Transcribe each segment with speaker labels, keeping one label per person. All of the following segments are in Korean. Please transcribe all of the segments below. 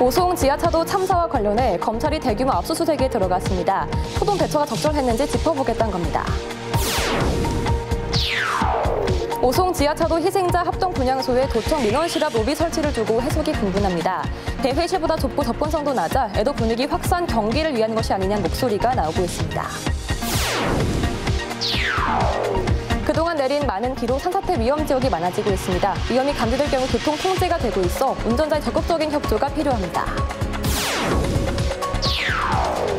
Speaker 1: 오송 지하차도 참사와 관련해 검찰이 대규모 압수수색에 들어갔습니다. 초동 대처가 적절했는지 짚어보겠다는 겁니다. 오송 지하차도 희생자 합동분향소에 도청 민원실압 로비 설치를 두고 해석이 분분합니다. 대회실보다 좁고 접근성도 낮아 애도 분위기 확산 경기를 위한 것이 아니냐는 목소리가 나오고 있습니다. 그동안 내린 많은 비로 산사태 위험 지역이 많아지고 있습니다. 위험이 감지될 경우 교통 통제가 되고 있어 운전자의 적극적인 협조가 필요합니다.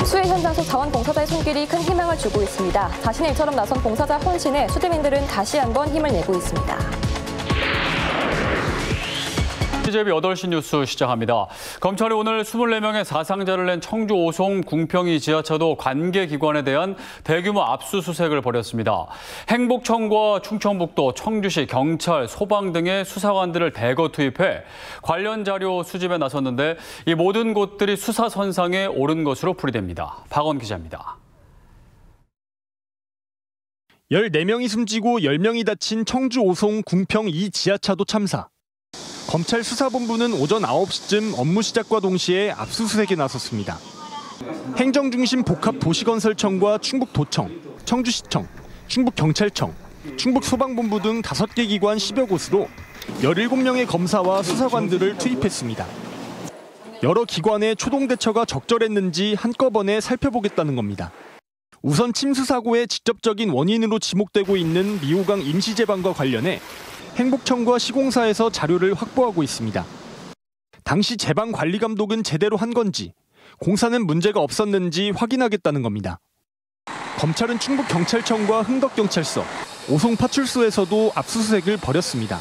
Speaker 1: 수해 현장 속 자원봉사자의 손길이 큰 희망을 주고 있습니다. 자신의 일처럼 나선 봉사자 헌신에 수재민들은 다시 한번 힘을 내고 있습니다.
Speaker 2: CJB 8시 뉴스 시작합니다. 검찰이 오늘 24명의 사상자를 낸 청주 오송 궁평이 지하차도 관계기관에 대한 대규모 압수수색을 벌였습니다. 행복청과 충청북도, 청주시, 경찰, 소방 등의 수사관들을 대거 투입해 관련 자료 수집에 나섰는데 이 모든 곳들이 수사 선상에 오른 것으로 풀이됩니다. 박원 기자입니다.
Speaker 3: 14명이 숨지고 10명이 다친 청주 오송 궁평 2 지하차도 참사. 검찰 수사본부는 오전 9시쯤 업무 시작과 동시에 압수수색에 나섰습니다. 행정중심 복합도시건설청과 충북도청, 청주시청, 충북경찰청, 충북소방본부 등 5개 기관 10여 곳으로 17명의 검사와 수사관들을 투입했습니다. 여러 기관의 초동 대처가 적절했는지 한꺼번에 살펴보겠다는 겁니다. 우선 침수 사고의 직접적인 원인으로 지목되고 있는 미호강 임시제방과 관련해 행복청과 시공사에서 자료를 확보하고 있습니다. 당시 제방 관리 감독은 제대로 한 건지, 공사는 문제가 없었는지 확인하겠다는 겁니다. 검찰은 충북경찰청과 흥덕경찰서, 오송파출소에서도 압수수색을 벌였습니다.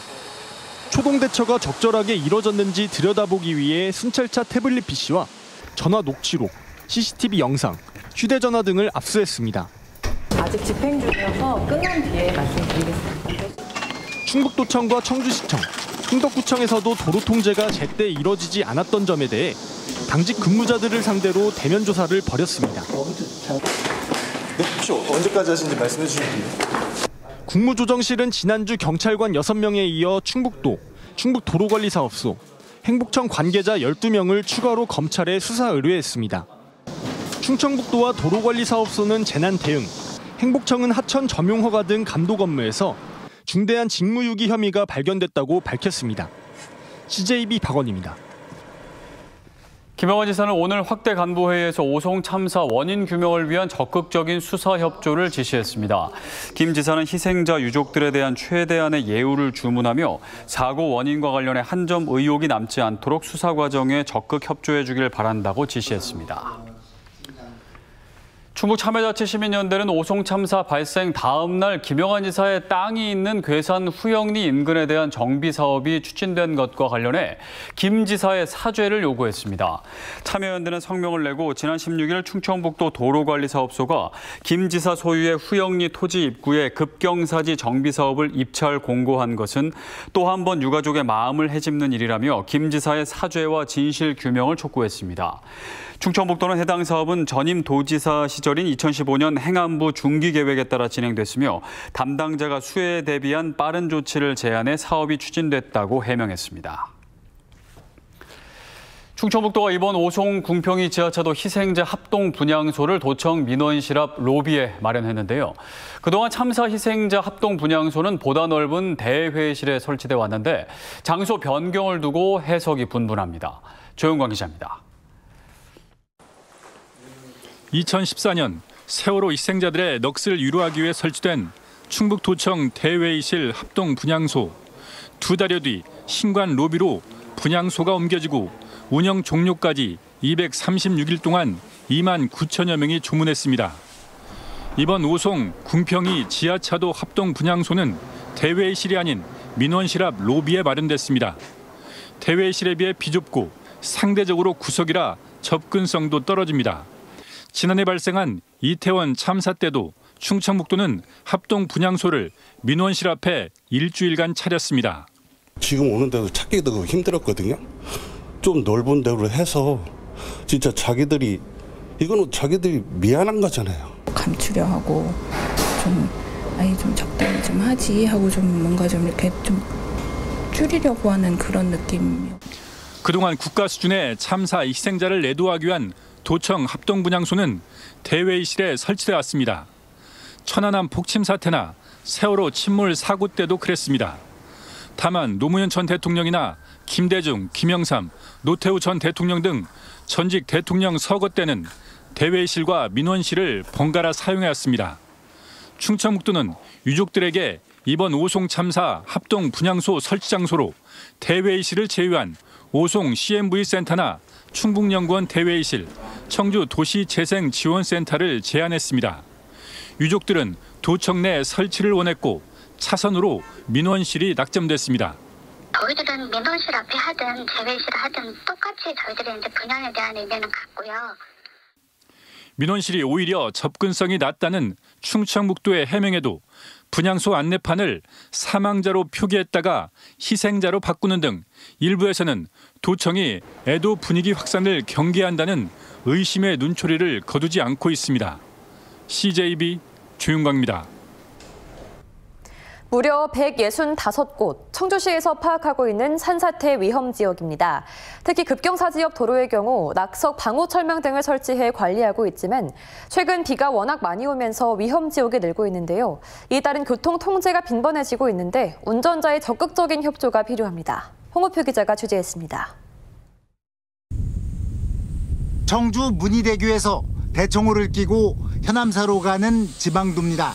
Speaker 3: 초동 대처가 적절하게 이뤄졌는지 들여다보기 위해 순찰차 태블릿 PC와 전화 녹취록, CCTV 영상, 휴대전화 등을 압수했습니다.
Speaker 4: 아직 집행 중이어서 끝난 뒤에 말씀드리겠습니다.
Speaker 3: 충북도청과 청주시청, 흥덕구청에서도 도로 통제가 제때 이뤄지지 않았던 점에 대해 당직 근무자들을 상대로 대면 조사를 벌였습니다.
Speaker 5: 네, 혹시 언제까지 하신지 말씀해 주실게요.
Speaker 3: 국무조정실은 지난주 경찰관 6명에 이어 충북도, 충북도로관리사업소, 행복청 관계자 12명을 추가로 검찰에 수사 의뢰했습니다. 충청북도와 도로관리사업소는 재난 대응, 행복청은 하천 점용허가 등 감독 업무에서 중대한 직무유기 혐의가 발견됐다고 밝혔습니다. CJB 박원입니다.
Speaker 2: 김영환 지사는 오늘 확대 간부회의에서 오송 참사 원인 규명을 위한 적극적인 수사 협조를 지시했습니다. 김 지사는 희생자 유족들에 대한 최대한의 예우를 주문하며 사고 원인과 관련해 한 점 의혹이 남지 않도록 수사 과정에 적극 협조해 주길 바란다고 지시했습니다. 충북참여자치시민연대는 오송 참사 발생 다음 날 김영환 지사의 땅이 있는 괴산 후영리 인근에 대한 정비 사업이 추진된 것과 관련해 김 지사의 사죄를 요구했습니다. 참여연대는 성명을 내고 지난 16일 충청북도 도로관리사업소가 김 지사 소유의 후영리 토지 입구에 급경사지 정비 사업을 입찰 공고한 것은 또 한 번 유가족의 마음을 헤집는 일이라며 김 지사의 사죄와 진실 규명을 촉구했습니다. 충청북도는 해당 사업은 전임 도지사 시절인 2015년 행안부 중기 계획에 따라 진행됐으며 담당자가 수해에 대비한 빠른 조치를 제안해 사업이 추진됐다고 해명했습니다. 충청북도가 이번 오송 궁평이 지하차도 희생자 합동 분향소를 도청 민원실압 로비에 마련했는데요. 그동안 참사 희생자 합동 분향소는 보다 넓은 대회실에 설치돼 왔는데 장소 변경을 두고 해석이 분분합니다. 조영광 기자입니다.
Speaker 6: 2014년 세월호 희생자들의 넋을 위로하기 위해 설치된 충북도청 대회의실 합동 분향소. 2달여 뒤 신관 로비로 분향소가 옮겨지고 운영 종료까지 236일 동안 2만 9천여 명이 조문했습니다. 이번 오송 궁평이 지하차도 합동 분향소는 대회의실이 아닌 민원실 앞 로비에 마련됐습니다. 대회의실에 비해 비좁고 상대적으로 구석이라 접근성도 떨어집니다. 지난해 발생한 이태원 참사 때도 충청북도는 합동 분향소를 민원실 앞에 일주일간 차렸습니다.
Speaker 7: 지금 오는데도 찾기도 힘들었거든요. 좀 넓은 데로 해서 진짜 이거는 자기들이 미안한 거잖아요.
Speaker 8: 감추려 하고 좀 적당히 좀 하지 하고 좀 뭔가 좀 이렇게 좀 줄이려고 하는 그런 느낌이요.
Speaker 6: 그동안 국가 수준의 참사 희생자를 애도하기 위한 도청 합동분향소는 대회의실에 설치돼 왔습니다. 천안함 폭침 사태나 세월호 침몰 사고 때도 그랬습니다. 다만 노무현 전 대통령이나 김대중, 김영삼, 노태우 전 대통령 등 전직 대통령 서거 때는 대회의실과 민원실을 번갈아 사용해왔습니다. 충청북도는 유족들에게 이번 오송 참사 합동 분향소 설치 장소로 대회의실을 제외한 오송 CMV 센터나 충북연구원 대회의실, 청주 도시재생지원센터를 제안했습니다. 유족들은 도청 내 설치를 원했고 차선으로 민원실이 낙점됐습니다.
Speaker 9: 저희들은 민원실 앞에 하든 재회실 하든 똑같이 저희들이 이제 분양에 대한 의견은 같고요.
Speaker 6: 민원실이 오히려 접근성이 낮다는 충청북도의 해명에도 분향소 안내판을 사망자로 표기했다가 희생자로 바꾸는 등 일부에서는 도청이 애도 분위기 확산을 경계한다는 의심의 눈초리를 거두지 않고 있습니다. CJB 조윤광입니다.
Speaker 1: 무려 165곳, 청주시에서 파악하고 있는 산사태 위험 지역입니다. 특히 급경사 지역 도로의 경우 낙석, 방호 철망 등을 설치해 관리하고 있지만 최근 비가 워낙 많이 오면서 위험 지역이 늘고 있는데요. 이에 따른 교통 통제가 빈번해지고 있는데 운전자의 적극적인 협조가 필요합니다. 홍우표 기자가 취재했습니다.
Speaker 10: 청주 문희대교에서 대청호를 끼고 현암사로 가는 지방도입니다.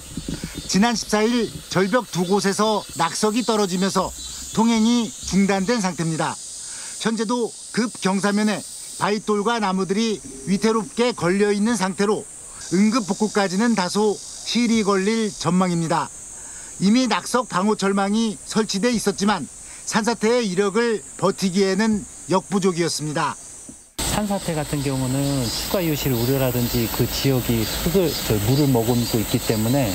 Speaker 10: 지난 14일 절벽 두 곳에서 낙석이 떨어지면서 통행이 중단된 상태입니다. 현재도 급 경사면에 바위돌과 나무들이 위태롭게 걸려있는 상태로 응급 복구까지는 다소 시일이 걸릴 전망입니다. 이미 낙석 방호 철망이 설치돼 있었지만 산사태의 이력을 버티기에는 역부족이었습니다.
Speaker 11: 산사태 같은 경우는 추가 유실 우려라든지 그 지역이 물을 머금고 있기 때문에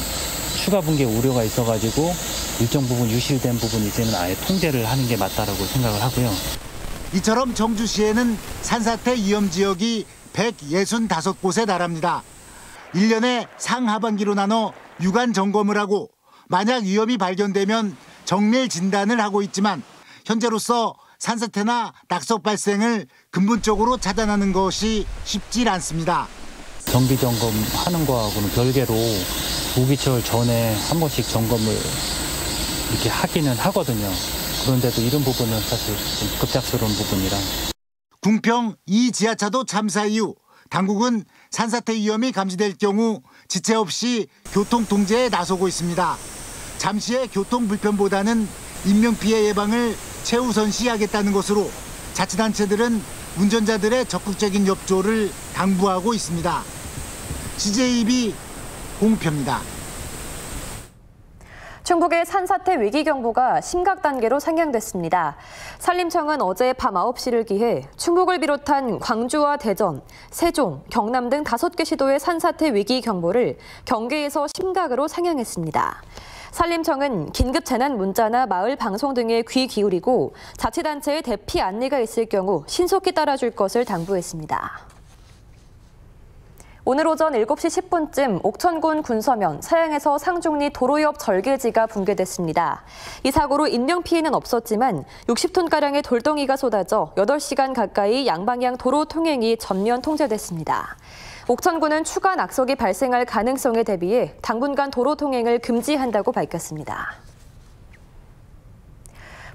Speaker 11: 추가 붕괴 우려가 있어가지고 일정 부분 유실된 부분 이제는 아예 통제를 하는 게 맞다라고 생각을 하고요.
Speaker 10: 이처럼 청주시에는 산사태 위험 지역이 165곳에 달합니다. 1년에 상하반기로 나눠 유관 점검을 하고 만약 위험이 발견되면 정밀 진단을 하고 있지만 현재로서 산사태나 낙석 발생을 근본적으로 차단하는 것이 쉽지 않습니다.
Speaker 11: 정기 점검하는 거하고는 별개로 우기철 전에 한 번씩 점검을 이렇게 하기는 하거든요. 그런데도 이런 부분은 사실 좀 급작스러운 부분이라.
Speaker 10: 궁평 2 지하차도 참사 이후 당국은 산사태 위험이 감지될 경우 지체 없이 교통 통제에 나서고 있습니다. 잠시의 교통 불편보다는 인명피해 예방을 최우선시하겠다는 것으로 자치단체들은 운전자들의 적극적인 협조를 당부하고 있습니다. CJB 홍우표입니다.
Speaker 1: 충북의 산사태 위기경보가 심각 단계로 상향됐습니다. 산림청은 어제 밤 9시를 기해 충북을 비롯한 광주와 대전, 세종, 경남 등 5개 시도의 산사태 위기경보를 경계에서 심각으로 상향했습니다. 산림청은 긴급 재난 문자나 마을 방송 등에 귀 기울이고 자치단체의 대피 안내가 있을 경우 신속히 따라줄 것을 당부했습니다. 오늘 오전 7시 10분쯤 옥천군 군서면 사양에서 상중리 도로 옆 절개지가 붕괴됐습니다. 이 사고로 인명피해는 없었지만 60톤가량의 돌덩이가 쏟아져 8시간 가까이 양방향 도로 통행이 전면 통제됐습니다. 옥천군은 추가 낙석이 발생할 가능성에 대비해 당분간 도로 통행을 금지한다고 밝혔습니다.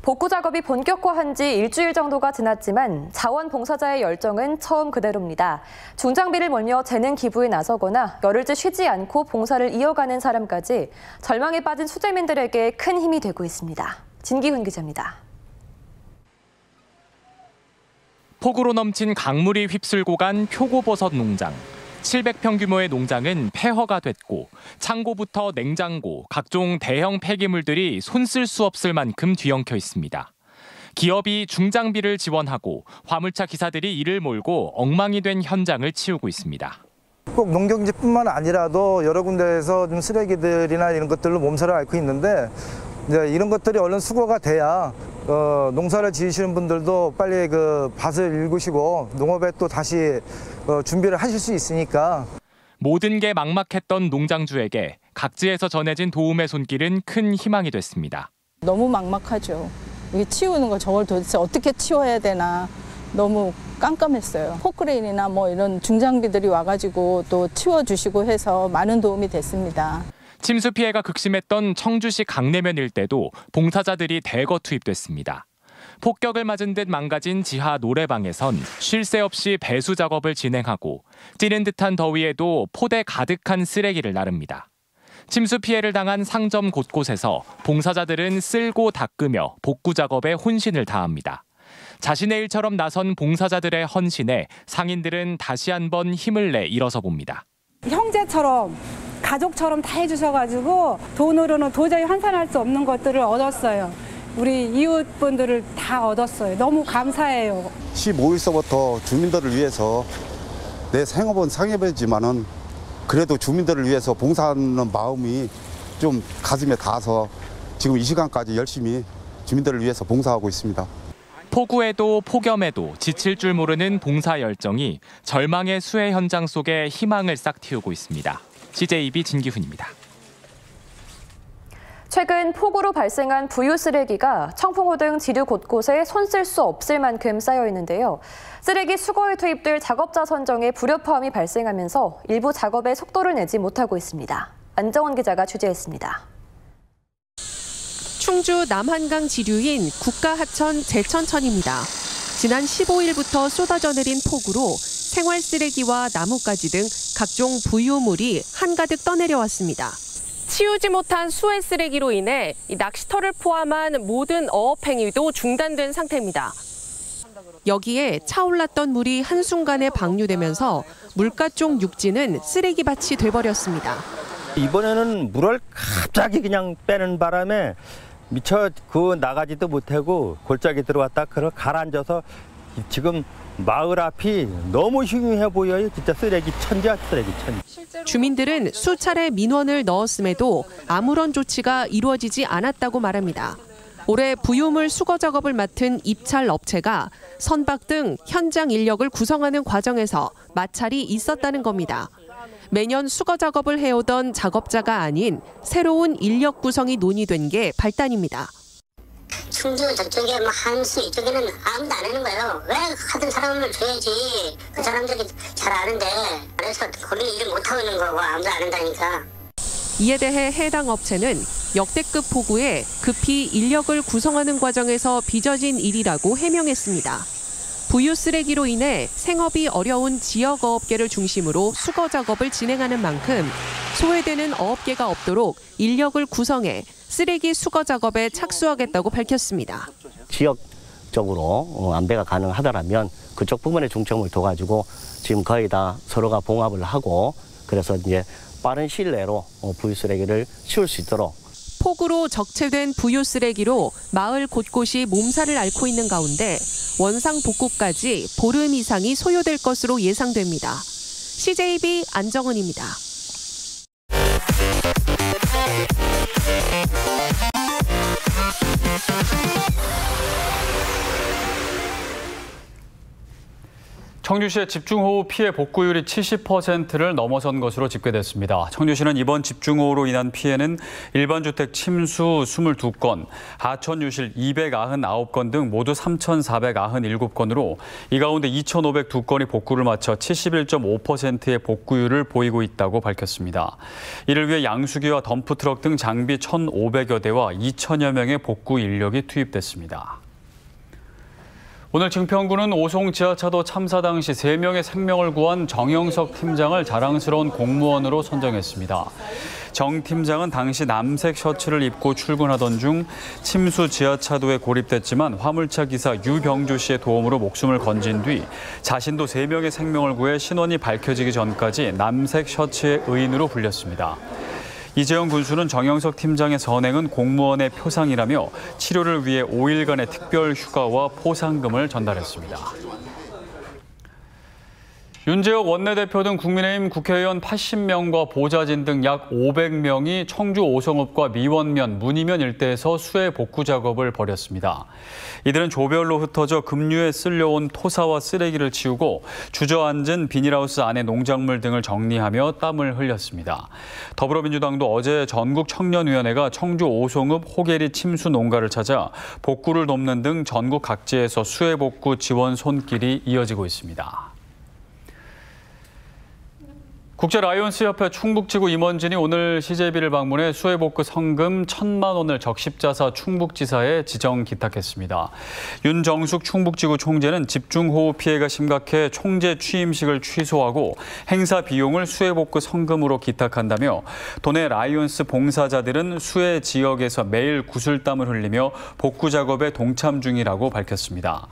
Speaker 1: 복구 작업이 본격화한 지 일주일 정도가 지났지만 자원봉사자의 열정은 처음 그대로입니다. 중장비를 몰며 재능 기부에 나서거나 열흘째 쉬지 않고 봉사를 이어가는 사람까지 절망에 빠진 수재민들에게 큰 힘이 되고 있습니다. 진기훈 기자입니다.
Speaker 12: 폭우로 넘친 강물이 휩쓸고 간 표고버섯 농장. 700평 규모의 농장은 폐허가 됐고 창고부터 냉장고, 각종 대형 폐기물들이 손 쓸 수 없을 만큼 뒤엉켜 있습니다. 기업이 중장비를 지원하고 화물차 기사들이 이를 몰고 엉망이 된 현장을 치우고 있습니다.
Speaker 13: 꼭 농경지뿐만 아니라도 여러 군데에서 좀 쓰레기들이나 이런 것들로 몸살을 앓고 있는데 이제 이런 것들이 얼른 수거가 돼야 농사를 지으시는 분들도 빨리 그 밭을 일구시고 농업에 또 다시 준비를 하실 수 있으니까.
Speaker 12: 모든 게 막막했던 농장주에게 각지에서 전해진 도움의 손길은 큰 희망이 됐습니다.
Speaker 14: 너무 막막하죠. 이게 치우는 거 저걸 도대체 어떻게 치워야 되나.
Speaker 8: 너무 깜깜했어요. 포크레인이나 뭐 이런 중장비들이 와가지고 또 치워주시고 해서 많은 도움이 됐습니다.
Speaker 12: 침수 피해가 극심했던 청주시 강내면 일대도 봉사자들이 대거 투입됐습니다. 폭격을 맞은 듯 망가진 지하 노래방에선 쉴 새 없이 배수 작업을 진행하고 찌는 듯한 더위에도 포대 가득한 쓰레기를 나릅니다. 침수 피해를 당한 상점 곳곳에서 봉사자들은 쓸고 닦으며 복구 작업에 혼신을 다합니다. 자신의 일처럼 나선 봉사자들의 헌신에 상인들은 다시 한번 힘을 내 일어서 봅니다.
Speaker 14: 형제처럼 가족처럼 다 해주셔가지고 돈으로는 도저히 환산할 수 없는 것들을 얻었어요. 우리 이웃분들을 다 얻었어요. 너무 감사해요.
Speaker 15: 15일서부터 주민들을 위해서 내 생업은 상해보지만은 그래도 주민들을 위해서 봉사하는 마음이 좀 가슴에 닿아서 지금 이 시간까지 열심히 주민들을 위해서 봉사하고 있습니다.
Speaker 12: 폭우에도 폭염에도 지칠 줄 모르는 봉사 열정이 절망의 수해 현장 속에 희망을 싹 틔우고 있습니다. CJB 진기훈입니다.
Speaker 1: 최근 폭우로 발생한 부유 쓰레기가 청풍호 등 지류 곳곳에 손 쓸 수 없을 만큼 쌓여 있는데요. 쓰레기 수거에 투입될 작업자 선정에 불협화음이 발생하면서 일부 작업에 속도를 내지 못하고 있습니다. 안정원 기자가 취재했습니다.
Speaker 16: 충주 남한강 지류인 국가하천 제천천입니다. 지난 15일부터 쏟아져 내린 폭우로 생활 쓰레기와 나뭇가지 등 각종 부유물이 한가득 떠내려왔습니다. 치우지 못한 수해 쓰레기로 인해 낚시터를 포함한 모든 어업 행위도 중단된 상태입니다. 여기에 차올랐던 물이 한순간에 방류되면서 물가 쪽 육지는 쓰레기밭이 돼버렸습니다.
Speaker 17: 이번에는 물을 갑자기 그냥 빼는 바람에 미처 나가지도 못하고 골짜기 들어왔다 가라앉아서 지금 마을 앞이 너무 흉흉해 보여요. 진짜 쓰레기 천지야, 쓰레기 천지.
Speaker 16: 주민들은 수차례 민원을 넣었음에도 아무런 조치가 이루어지지 않았다고 말합니다. 올해 부유물 수거 작업을 맡은 입찰 업체가 선박 등 현장 인력을 구성하는 과정에서 마찰이 있었다는 겁니다. 매년 수거 작업을 해오던 작업자가 아닌 새로운 인력 구성이 논의된 게 발단입니다.
Speaker 9: 충주 저쪽에 한수 이쪽에는 아무도 안 하는 거예요. 왜 하던 사람을 줘야지. 그 사람들이 잘 아는데 그래서 거기 일을 못하고 있는 거고 아무도 안 한다니까.
Speaker 16: 이에 대해 해당 업체는 역대급 폭우에 급히 인력을 구성하는 과정에서 빚어진 일이라고 해명했습니다. 부유 쓰레기로 인해 생업이 어려운 지역 어업계를 중심으로 수거 작업을 진행하는 만큼 소외되는 어업계가 없도록 인력을 구성해 쓰레기 수거 작업에 착수하겠다고 밝혔습니다.
Speaker 18: 지역적으로 안배가 가능하다라면 그쪽 부분에 중점을 둬가지고 지금 거의 다 서로가 봉합을 하고 그래서 이제 빠른 시일 내로 부유 쓰레기를 치울 수 있도록.
Speaker 16: 폭우로 적체된 부유 쓰레기로 마을 곳곳이 몸살을 앓고 있는 가운데 원상 복구까지 보름 이상이 소요될 것으로 예상됩니다. CJB 안정은입니다.
Speaker 2: 청주시의 집중호우 피해 복구율이 70%를 넘어선 것으로 집계됐습니다. 청주시는 이번 집중호우로 인한 피해는 일반 주택 침수 22건, 하천 유실 299건 등 모두 3,497건으로 이 가운데 2,502건이 복구를 마쳐 71.5%의 복구율을 보이고 있다고 밝혔습니다. 이를 위해 양수기와 덤프트럭 등 장비 1,500여 대와 2천여 명의 복구 인력이 투입됐습니다. 오늘 증평구는 오송 지하차도 참사 당시 3명의 생명을 구한 정영석 팀장을 자랑스러운 공무원으로 선정했습니다. 정 팀장은 당시 남색 셔츠를 입고 출근하던 중 침수 지하차도에 고립됐지만 화물차 기사 유병주 씨의 도움으로 목숨을 건진 뒤 자신도 3명의 생명을 구해 신원이 밝혀지기 전까지 남색 셔츠의 의인으로 불렸습니다. 이재영 군수는 정영석 팀장의 선행은 공무원의 표상이라며 치료를 위해 5일간의 특별 휴가와 포상금을 전달했습니다. 윤재옥 원내대표 등 국민의힘 국회의원 80명과 보좌진 등 약 500명이 청주 오송읍과 미원면, 문이면 일대에서 수해 복구 작업을 벌였습니다. 이들은 조별로 흩어져 급류에 쓸려온 토사와 쓰레기를 치우고 주저앉은 비닐하우스 안에 농작물 등을 정리하며 땀을 흘렸습니다. 더불어민주당도 어제 전국청년위원회가 청주 오송읍 호계리 침수 농가를 찾아 복구를 돕는 등 전국 각지에서 수해복구 지원 손길이 이어지고 있습니다. 국제라이온스협회 충북지구 임원진이 오늘 CJB를 방문해 수해복구 성금 1,000만 원을 적십자사 충북지사에 지정 기탁했습니다. 윤정숙 충북지구 총재는 집중호우 피해가 심각해 총재 취임식을 취소하고 행사 비용을 수해복구 성금으로 기탁한다며 도내 라이온스 봉사자들은 수해 지역에서 매일 구슬땀을 흘리며 복구 작업에 동참 중이라고 밝혔습니다.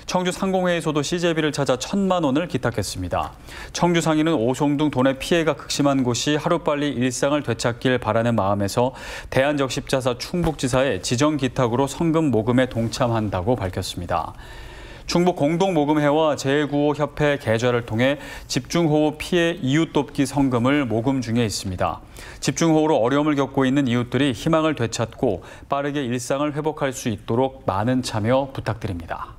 Speaker 2: 청주 상공회의소도 CJB를 찾아 1,000만 원을 기탁했습니다. 청주상인은 오송 등 도내 피해가 극심한 곳이 하루빨리 일상을 되찾길 바라는 마음에서 대한적십자사 충북지사에 지정 기탁으로 성금 모금에 동참한다고 밝혔습니다. 충북 공동모금회와 재해구호협회 계좌를 통해 집중호우 피해 이웃 돕기 성금을 모금 중에 있습니다. 집중호우로 어려움을 겪고 있는 이웃들이 희망을 되찾고 빠르게 일상을 회복할 수 있도록 많은 참여 부탁드립니다.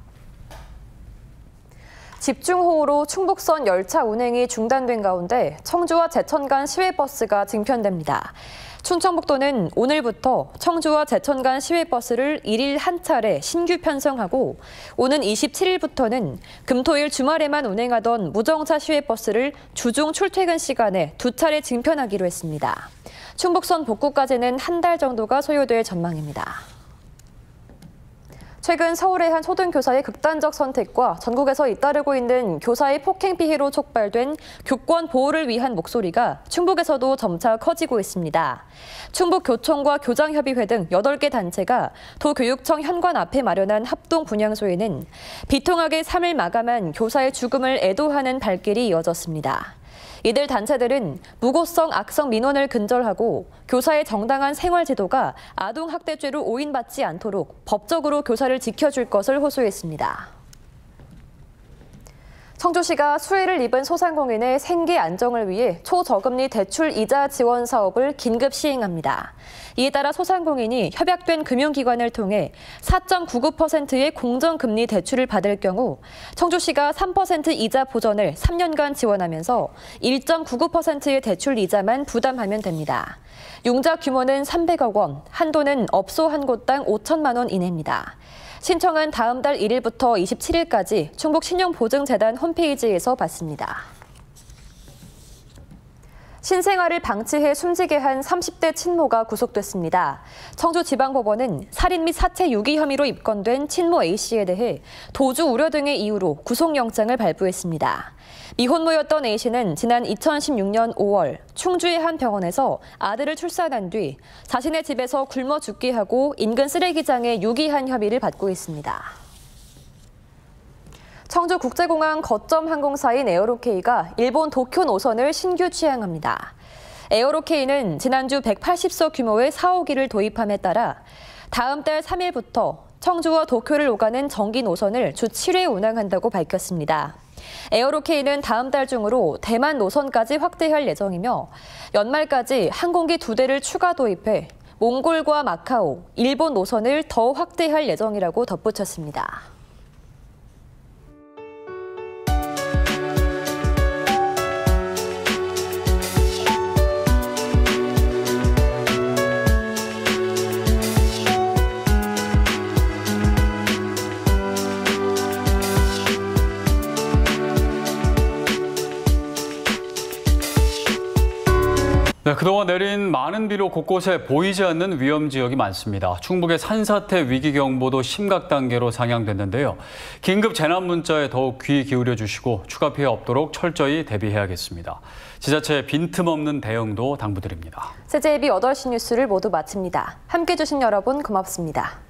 Speaker 1: 집중호우로 충북선 열차 운행이 중단된 가운데 청주와 제천 간 시외버스가 증편됩니다. 충청북도는 오늘부터 청주와 제천 간 시외버스를 1일 한 차례 신규 편성하고 오는 27일부터는 금토일 주말에만 운행하던 무정차 시외버스를 주중 출퇴근 시간에 2차례 증편하기로 했습니다. 충북선 복구까지는 한 달 정도가 소요될 전망입니다. 최근 서울의 한 초등교사의 극단적 선택과 전국에서 잇따르고 있는 교사의 폭행 피해로 촉발된 교권 보호를 위한 목소리가 충북에서도 점차 커지고 있습니다. 충북교총과 교장협의회 등 8개 단체가 도교육청 현관 앞에 마련한 합동 분향소에는 비통하게 3일 마감한 교사의 죽음을 애도하는 발길이 이어졌습니다. 이들 단체들은 무고성 악성 민원을 근절하고 교사의 정당한 생활 제도가 아동학대죄로 오인받지 않도록 법적으로 교사를 지켜줄 것을 호소했습니다. 청주시가 수해를 입은 소상공인의 생계 안정을 위해 초저금리 대출 이자 지원 사업을 긴급 시행합니다. 이에 따라 소상공인이 협약된 금융기관을 통해 4.99%의 공정금리 대출을 받을 경우 청주시가 3% 이자 보전을 3년간 지원하면서 1.99%의 대출 이자만 부담하면 됩니다. 융자 규모는 300억 원, 한도는 업소 한 곳당 5천만 원 이내입니다. 신청은 다음 달 1일부터 27일까지 충북신용보증재단 홈페이지에서 받습니다. 신생아를 방치해 숨지게 한 30대 친모가 구속됐습니다. 청주지방법원은 살인 및 사체 유기 혐의로 입건된 친모 A씨에 대해 도주 우려 등의 이유로 구속영장을 발부했습니다. 미혼모였던 A씨는 지난 2016년 5월 충주의 한 병원에서 아들을 출산한 뒤 자신의 집에서 굶어 죽게 하고 인근 쓰레기장에 유기한 혐의를 받고 있습니다. 청주국제공항 거점 항공사인 에어로케이가 일본 도쿄 노선을 신규 취항합니다. 에어로케이는 지난주 180석 규모의 4호기를 도입함에 따라 다음 달 3일부터 청주와 도쿄를 오가는 정기 노선을 주 7회 운항한다고 밝혔습니다. 에어로케이는 다음 달 중으로 대만 노선까지 확대할 예정이며 연말까지 항공기 2대를 추가 도입해 몽골과 마카오, 일본 노선을 더 확대할 예정이라고 덧붙였습니다.
Speaker 2: 네, 그동안 내린 많은 비로 곳곳에 보이지 않는 위험 지역이 많습니다. 충북의 산사태 위기경보도 심각 단계로 상향됐는데요. 긴급 재난 문자에 더욱 귀 기울여 주시고 추가 피해 없도록 철저히 대비해야겠습니다. 지자체의 빈틈없는 대응도 당부드립니다.
Speaker 1: CJB 8시 뉴스를 모두 마칩니다. 함께해 주신 여러분 고맙습니다.